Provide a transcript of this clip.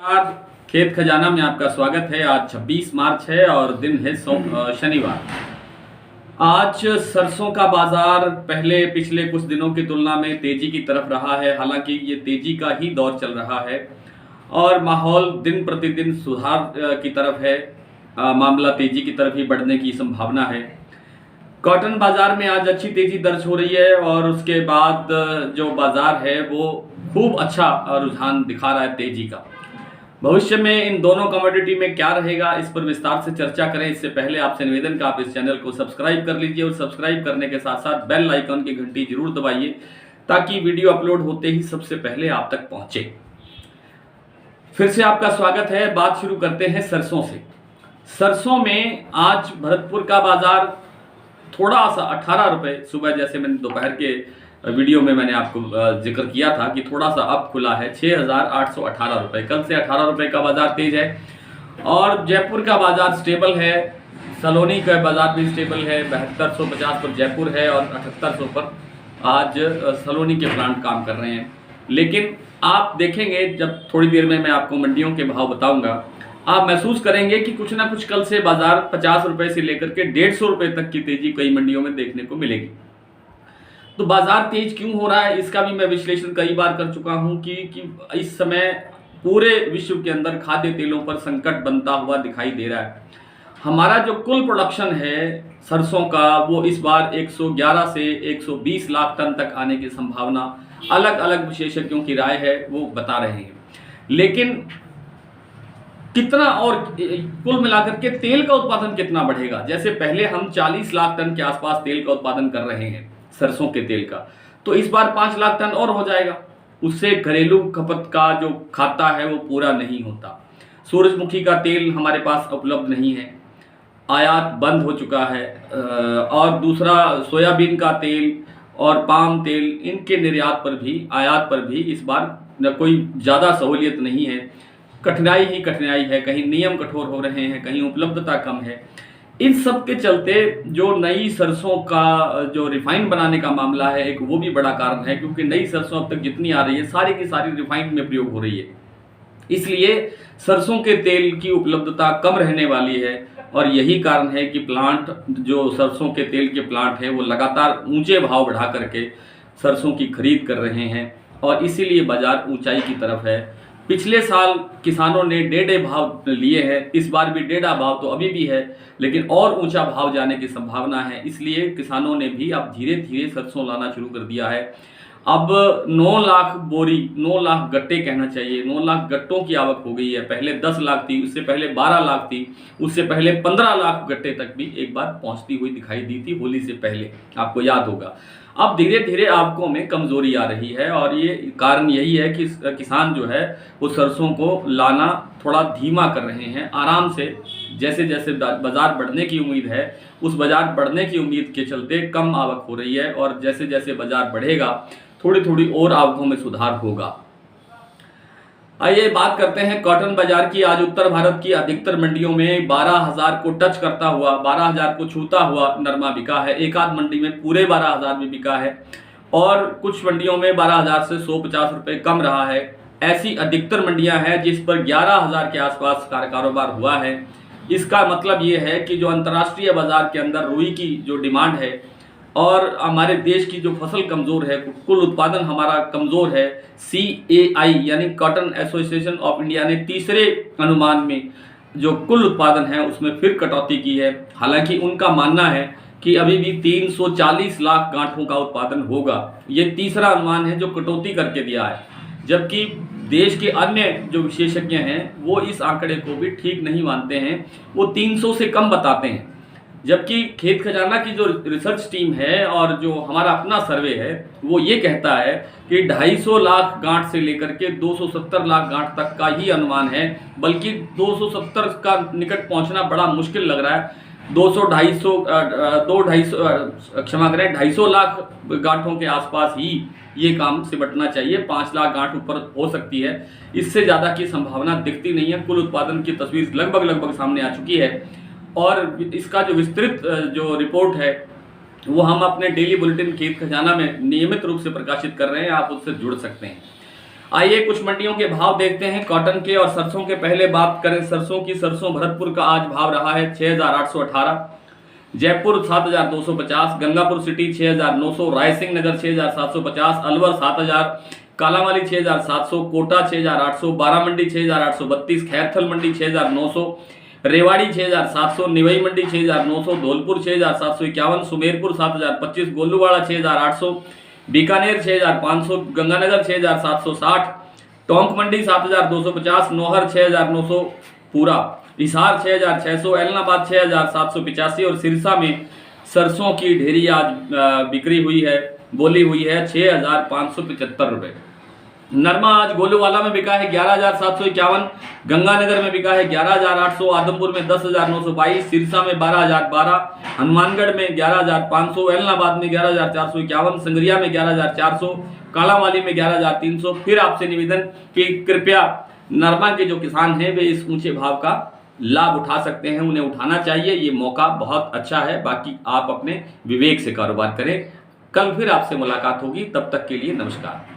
आज खेत खजाना में आपका स्वागत है। आज 26 मार्च है और दिन है शनिवार। आज सरसों का बाजार पहले पिछले कुछ दिनों की तुलना में तेजी की तरफ रहा है। हालांकि ये तेजी का ही दौर चल रहा है और माहौल दिन प्रतिदिन सुधार की तरफ है। मामला तेजी की तरफ ही बढ़ने की संभावना है। कॉटन बाजार में आज अच्छी तेजी दर्ज हो रही है और उसके बाद जो बाजार है वो खूब अच्छा रुझान दिखा रहा है तेजी का। भविष्य में इन दोनों कमोडिटी में क्या रहेगा, इस पर विस्तार से चर्चा करें। इससे पहले आपसे निवेदन का आप इस चैनल को सब्सक्राइब कर लीजिए और सब्सक्राइब करने के साथ साथ बेल आइकन की घंटी जरूर दबाइए ताकि वीडियो अपलोड होते ही सबसे पहले आप तक पहुंचे। फिर से आपका स्वागत है। बात शुरू करते हैं सरसों से। सरसों में आज भरतपुर का बाजार थोड़ा सा 18 रुपए सुबह, जैसे मैंने दोपहर के वीडियो में मैंने आपको जिक्र किया था कि थोड़ा सा अब खुला है 6,818 रुपए। कल से 18 रुपए का बाजार तेज है और जयपुर का बाजार स्टेबल है। सलोनी का बाजार भी स्टेबल है। 7250 पर जयपुर है और 7800 पर आज सलोनी के प्लांट काम कर रहे हैं। लेकिन आप देखेंगे, जब थोड़ी देर में मैं आपको मंडियों के भाव बताऊंगा, आप महसूस करेंगे कि कुछ ना कुछ कल से बाजार 50 रुपए से लेकर के 150 रुपए तक की तेजी कई मंडियों में देखने को मिलेगी। तो बाजार तेज क्यों हो रहा है, इसका भी मैं विश्लेषण कई बार कर चुका हूं कि इस समय पूरे विश्व के अंदर खाद्य तेलों पर संकट बनता हुआ दिखाई दे रहा है। हमारा जो कुल प्रोडक्शन है सरसों का, वो इस बार 111 से 120 लाख टन तक आने की संभावना अलग अलग विशेषज्ञों की राय है, वो बता रहे हैं। लेकिन कितना और कुल मिलाकर के तेल का उत्पादन कितना बढ़ेगा? जैसे पहले हम 40 लाख टन के आसपास तेल का उत्पादन कर रहे हैं सरसों के तेल का, तो इस बार 5 लाख टन और हो जाएगा। उससे घरेलू खपत का जो खाता है वो पूरा नहीं होता। सूरजमुखी का तेल हमारे पास उपलब्ध नहीं है, आयात बंद हो चुका है। और दूसरा सोयाबीन का तेल और पाम तेल, इनके निर्यात पर भी, आयात पर भी इस बार कोई ज़्यादा सहूलियत नहीं है। कठिनाई ही कठिनाई है। कहीं नियम कठोर हो रहे हैं, कहीं उपलब्धता कम है। इन सब के चलते जो नई सरसों का जो रिफाइन बनाने का मामला है, एक वो भी बड़ा कारण है, क्योंकि नई सरसों अब तक जितनी आ रही है सारी की सारी रिफाइन में प्रयोग हो रही है। इसलिए सरसों के तेल की उपलब्धता कम रहने वाली है और यही कारण है कि प्लांट, जो सरसों के तेल के प्लांट हैं, वो लगातार ऊंचे भाव बढ़ा करके सरसों की खरीद कर रहे हैं और इसीलिए बाजार ऊंचाई की तरफ है। पिछले साल किसानों ने 1.5 भाव लिए हैं, इस बार भी 1.5 भाव तो अभी भी है, लेकिन और ऊंचा भाव जाने की संभावना है। इसलिए किसानों ने भी अब धीरे धीरे सरसों लाना शुरू कर दिया है। अब 9 लाख बोरी, 9 लाख गट्टे कहना चाहिए, 9 लाख गट्टों की आवक हो गई है। पहले 10 लाख थी, उससे पहले 12 लाख थी, उससे पहले 15 लाख गट्टे तक भी एक बार पहुंचती हुई दिखाई दी थी होली से पहले, आपको याद होगा। अब धीरे धीरे आवकों में कमजोरी आ रही है और ये कारण यही है कि किसान जो है वो सरसों को लाना थोड़ा धीमा कर रहे हैं, आराम से। जैसे जैसे बाजार बढ़ने की उम्मीद है, उस बाजार बढ़ने की उम्मीद के चलते कम आवक हो रही है और जैसे जैसे बाजार बढ़ेगा थोड़ी थोड़ी और आवकों में सुधार होगा। आइए बात करते हैं कॉटन बाजार की। आज उत्तर भारत की अधिकतर मंडियों में 12,000 को टच करता हुआ, 12,000 को छूता हुआ नरमा बिका है। एक आध मंडी में पूरे 12,000 भी बिका है और कुछ मंडियों में 12,000 से 150 रुपए कम रहा है। ऐसी अधिकतर मंडियां हैं जिस पर 11,000 के आसपास कारोबार हुआ है। इसका मतलब ये है कि जो अंतर्राष्ट्रीय बाजार के अंदर रुई की जो डिमांड है और हमारे देश की जो फसल कमज़ोर है, कुल उत्पादन हमारा कमज़ोर है, CAI यानी कॉटन एसोसिएशन ऑफ इंडिया ने तीसरे अनुमान में जो कुल उत्पादन है उसमें फिर कटौती की है। हालांकि उनका मानना है कि अभी भी 340 लाख गांठों का उत्पादन होगा। ये तीसरा अनुमान है जो कटौती करके दिया है, जबकि देश के अन्य जो विशेषज्ञ हैं वो इस आंकड़े को भी ठीक नहीं मानते हैं, वो 300 से कम बताते हैं। जबकि खेत खजाना की जो रिसर्च टीम है और जो हमारा अपना सर्वे है वो ये कहता है कि 250 लाख गांठ से लेकर के 270 लाख गांठ तक का ही अनुमान है, बल्कि 270 का निकट पहुंचना बड़ा मुश्किल लग रहा है। 250 लाख गांठों के आसपास ही ये काम सिमटना चाहिए। 5 लाख गांठ ऊपर हो सकती है, इससे ज़्यादा की संभावना दिखती नहीं है। कुल उत्पादन की तस्वीर लगभग सामने आ चुकी है और इसका जो विस्तृत जो रिपोर्ट है वो हम अपने डेली बुलेटिन खेत खजाना में नियमित रूप से प्रकाशित कर रहे हैं, आप उससे जुड़ सकते हैं। आइए कुछ मंडियों के भाव देखते हैं कॉटन के और सरसों के। पहले बात करें सरसों की। सरसों भरतपुर का आज भाव रहा है 6,818, जयपुर 7,250, गंगापुर सिटी 6,900, रायसिंह नगर 6,750, अलवर 7,000, कालामाली 6,700, कोटा 6,800, बारामंडी 6,832, खैरथल मंडी 6,900, रेवाड़ी 6,700, निवई मंडी 6,900, धौलपुर 6,751, सुमेरपुर 7,025, गोलूवाड़ा 6,800, बीकानेर 6,500, गंगानगर 6,760, टोंक मंडी 7,250, नौहर 6,900 पूरा, हिसार 6,600, एलनाबाद 6,785 और सिरसा में सरसों की ढेरी आज बिक्री हुई है, बोली हुई है 6,575 रुपये। नरमा आज गोलूवाला में बिका है 11,751, गंगानगर में बिका है 11,800, आदमपुर में 10,922, सिरसा में 12,012, हनुमानगढ़ में 11,500, एलनाबाद में 11,451, संगरिया में 11,400, कालावाली में 11,300। फिर आपसे निवेदन कि कृपया नरमा के जो किसान हैं वे इस ऊंचे भाव का लाभ उठा सकते हैं, उन्हें उठाना चाहिए। ये मौका बहुत अच्छा है। बाकी आप अपने विवेक से कारोबार करें। कल फिर आपसे मुलाकात होगी, तब तक के लिए नमस्कार।